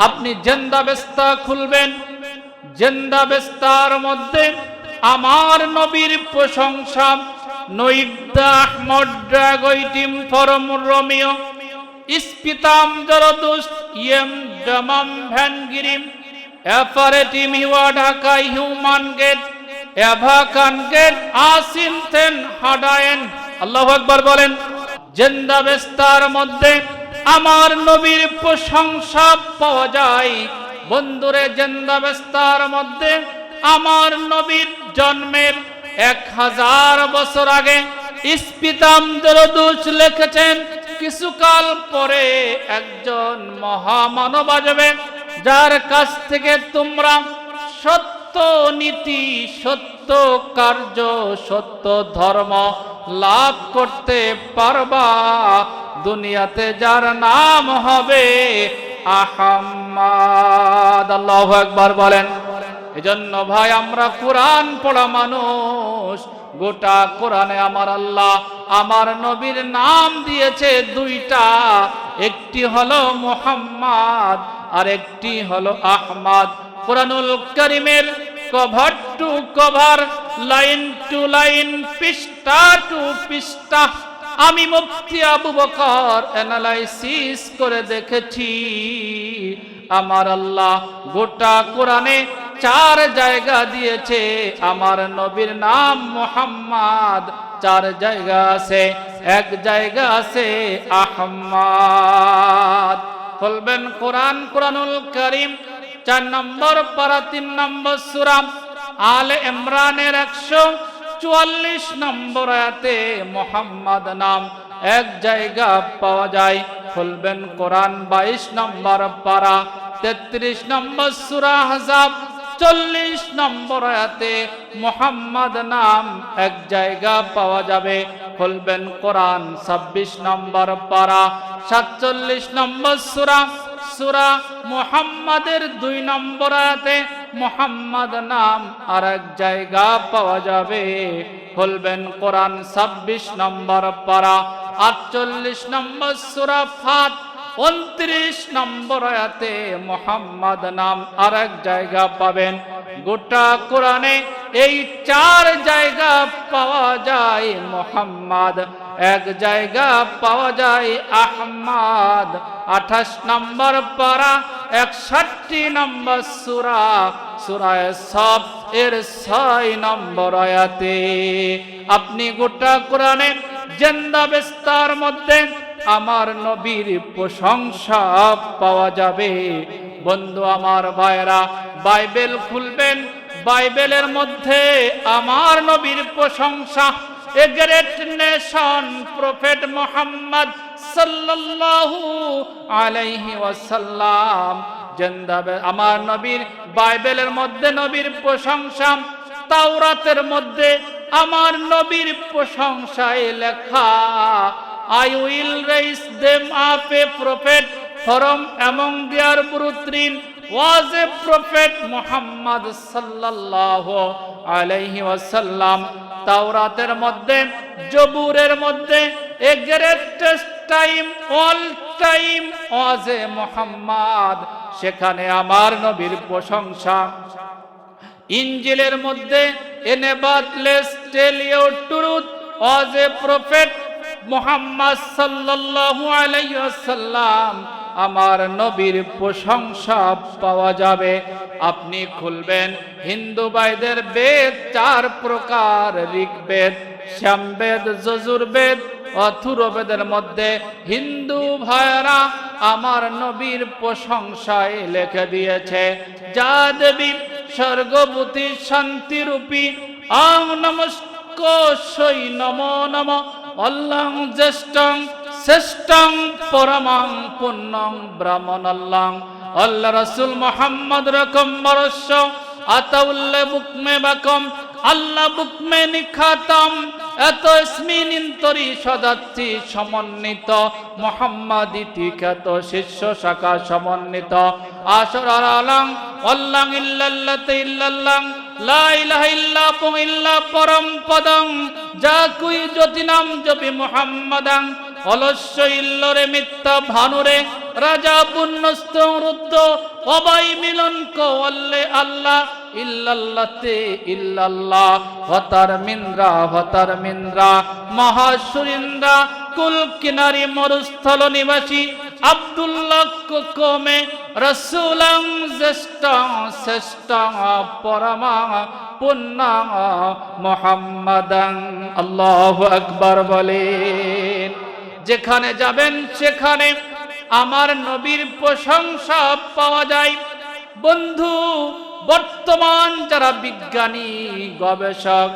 আপনি জেন্দা বেস্তা খুলবেন, জেন্দা বেস্তার মধ্যে আমার নবীর প্রশংসা, নইদ্দা আহমদ ড্রাগইটিম ফরম রোমিও ইস্পিতাম জরদুস ইয়েম ডামাম ভ্যানগিরিম এফারেটিম হিওয়া ঢাকাই হিউম্যান গেট এভাকান গেট আসিনথেন হাডায়েন। আল্লাহু আকবার বলেন। জেন্দা বেস্তার মধ্যে আমার নবীর প্রশংসা পাওয়া যায়। বন্ধুরে, জেন্দা বেস্তার মধ্যে আমার নবীর জন্মের 1000 বছর আগে ইস্পিতাম জরদুস লিখেছেন, কিছুকাল পরে একজন মহামানব আসবে, যার কাছ থেকে তোমরা সত্য নীতি, সত্য কার্য, সত্য ধর্ম লাভ করতে পারবা। দুনিয়াতে যার নাম হবে আহমদ। আল্লাহু আকবার বলেন। এজন্য ভাই, আমরা কোরআন পড়া মানুষ। গোটা কোরআনে আমার আল্লাহ আমার নবীর নাম দিয়েছে দুইটা, একটি হলো মুহাম্মদ আর একটি হলো আহমদ। কোরআনুল কারীমের cover to cover, line to line, পৃষ্ঠা টু পৃষ্ঠা আমি মুফতি আবু বকর অ্যানালাইসিস করে দেখেছি। আমার আল্লাহ গোটা কোরআনে 4 জায়গা দিয়েছে আমার নবীর নাম মুহাম্মদ, 4 জায়গা আছে, 1 জায়গা আছে আহমদ। খুলবেন কোরআন, কোরআনুল কারীম 4 নম্বর পারা 3 নম্বর সূরা আলে ইমরানের 144 নম্বর আয়াতে মুহাম্মদ নাম 1 জায়গা পাওয়া যায়। খুলবেন কোরআন 22 নম্বর পারা 33 নম্বর সূরা আহজাব 40 নম্বর আয়াতে মুহাম্মদ নাম 1 জায়গা পাওয়া যাবে। খুলবেন কোরআন 26 নম্বর পারা 47 নম্বর সূরা মুহাম্মাদের 2 নম্বর আয়াতে মুহাম্মদ নাম আর 1 জায়গা পাওয়া যাবে। খুলবেন কোরআন 26 নম্বর পারা 48 নম্বর সূরা ফাত 29 নম্বর আয়াতে মুহাম্মদ নাম আর 1 জায়গা পাবেন। গোটা কোরআনে এই 4 জায়গা পাওয়া যায় মুহাম্মদ, 1 জায়গা পাওয়া যায় আহমদ। 28 নম্বর পারা 61 নম্বর সূরা সফ এর 6 নম্বর আয়াতে আপনি গোটা কোরআনে জেন্দা বেস্তার মধ্যে আমার নবীর প্রশংসা পাওয়া যাবে। বন্ধু আমার ভাইরা, বাইবেল খুলবেন, বাইবেলের মধ্যে আমার নবীর প্রশংসা, a great nation prophet Muhammad সাল্লাল্লাহু আলাইহি ওয়াসাল্লাম জিন্দাবাদ। আমার নবীর বাইবেলের মধ্যে নবীর প্রশংসা, তাওরাতের মধ্যে আমার নবীর প্রশংসায় লেখা, I will raise them up a prophet from among their brethren was a prophet Muhammad sallallahu alayhi wasallam। তাওরাতের মধ্যে, জবুরের মধ্যে a greatest time all time was a Muhammad, সেখানে আমার নবীর প্রশংসা। ইনজিলের মধ্যে a nevertheless tell you truth was a prophet Muhammad সাল্লাল্লাহু আলাইহি ওয়াসাল্লাম, আমার নবীর প্রশংসা পাওয়া যাবে। আপনি খুলবেন হিন্দু ভাইদের বেদ 4 প্রকার, ঋগ্বেদ, সামবেদ, যজুর্বেদ, অথর্ববেদের মধ্যে হিন্দু ভাইরা আমার নবীর প্রশংসায় লিখে দিয়েছে, যা দেবী স্বর্গবতী শান্তিরূপী আং নমস্কোষৈ নমো নমঃ অল্লাং জ্যেষ্ঠং শ্রেষ্ঠং পরমাং পুণ্যং ব্রাহ্মণল্লাং আল্লাহ রাসূল মুহাম্মদ রকম বরস্য আতাউল্লাহ বুকমে বাকম আল্লাহ বুকমে নিখাতম এত ইসমিনিন্তরি সদাচ্ছি সমন্বিত মুহাম্মদ ইতিখ্যাত শিষ্য শাখা সমন্বিত আশরার আলং অল্লাং ইল্লাল্লাতে ইল্লাল্লাং লা ইলাহা ইল্লা পরম পদং যা কুই জ্যোতি নাম জপি মুহাম্মাদাং অলস্য ইল্লরে মিথ্যা ভানুরে রাজাবুন নস্তরুদ্দ অবাই মিলন কওয়াল্লে আল্লাহ ইল্লাল্লাতে ইল্লাল্লাহ হতার মিন্দ্রা মহাসুরিন্দ্রা কুল কিনারি মরুস্থল নিবাসী আব্দুল্লাহ কোমে রসুলাং শ্রেষ্ঠ পরমা পুন্না মুহাম্মাদান আল্লাহু আকবার বলেন। যেখানে যাবেন সেখানে আমার নবীর প্রশংসা পাওয়া যায়। বন্ধু, বর্তমান যারা বিজ্ঞানী গবেষক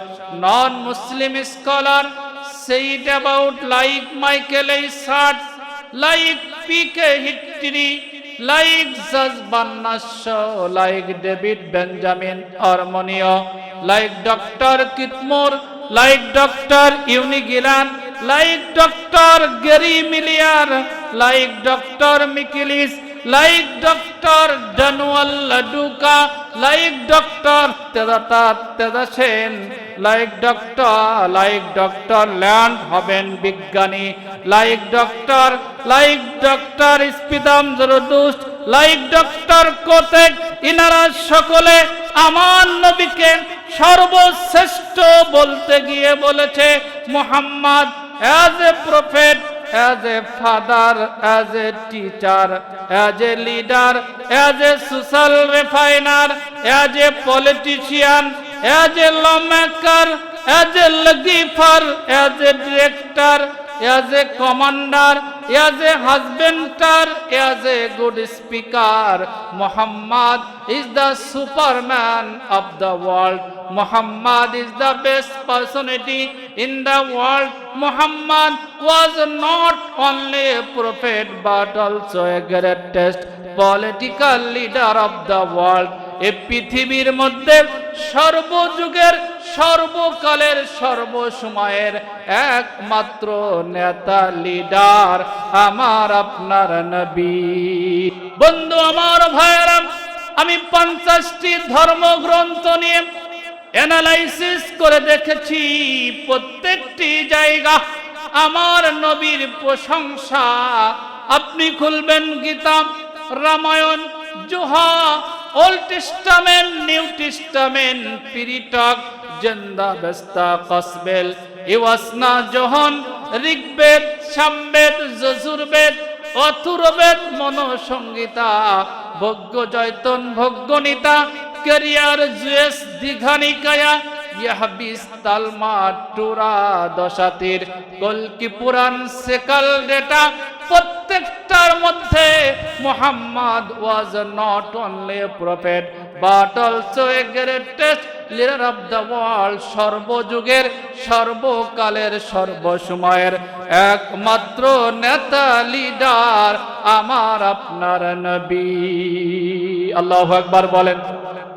non Muslim scholar said about like Michael H Hart, like P K Hitti, like জাজ Bannas, like David Benjamin Armenio, like doctor Keith Moore, like doctor Unigilan, like doctor Gary Miller, like doctor Michaelis, like Dr. Danual Laduka, like Dr. Tedashen, like Dr. Land Haben Biggani, like Dr. Spidam Zorodost, like Dr. Kotek, ইনারা সকলে আমার নবীকে সর্বশ্রেষ্ঠ বলতে গিয়ে বলেছে Muhammad as a prophet, as a father, as a teacher, as a leader, as a social refiner, as a politician, as a lawmaker, as a lawgiver, as a director, as a commander, as a husbander, as a good speaker. Muhammad is the superman of the world. Muhammad is the best personality in the world. Muhammad was not only a prophet but also a greatest political leader of the world. এই পৃথিবীর মধ্যে সর্বযুগের সর্বকালের সর্বসময়ের একমাত্র নেতা leader আমার আপনার নবী। বন্ধু আমার ভাইয়েরা, আমি 50টি ধর্মগ্রন্থ নিয়ে অ্যানালাইসিস করে দেখেছি, প্রত্যেকটি জায়গা আমার নবীর প্রশংসা। আপনি খুলবেন গীতা, রামায়ণ, জোহা, ওল্ড টেস্টামেন্ট, নিউ টেস্টামেন্ট, পিরিটক, জেন্দা, বেস্তা, কসবেল, ইওয়াসনা, জোহন, ঋগ্বেদ, সামবেদ, যজুর্বেদ, অথর্ববেদ, মনোসংগীতা, ভোগ্য জয়তন, ভোগ্যনিতা, কেরিয়ার, জুয়েস, দীঘানিকায়া, ইয়াহবিস, তালমা, টুরা, দশাতির, কলকি পুরাণ, সেকাল ডেটা, প্রত্যেকটার মধ্যে Muhammad was not only a prophet but also a greatest leader of the world. সর্বযুগের সর্বকালের সর্বসময়ের একমাত্র নেতা লিডার আমার আপনার নবী। আল্লাহু আকবার বলেন।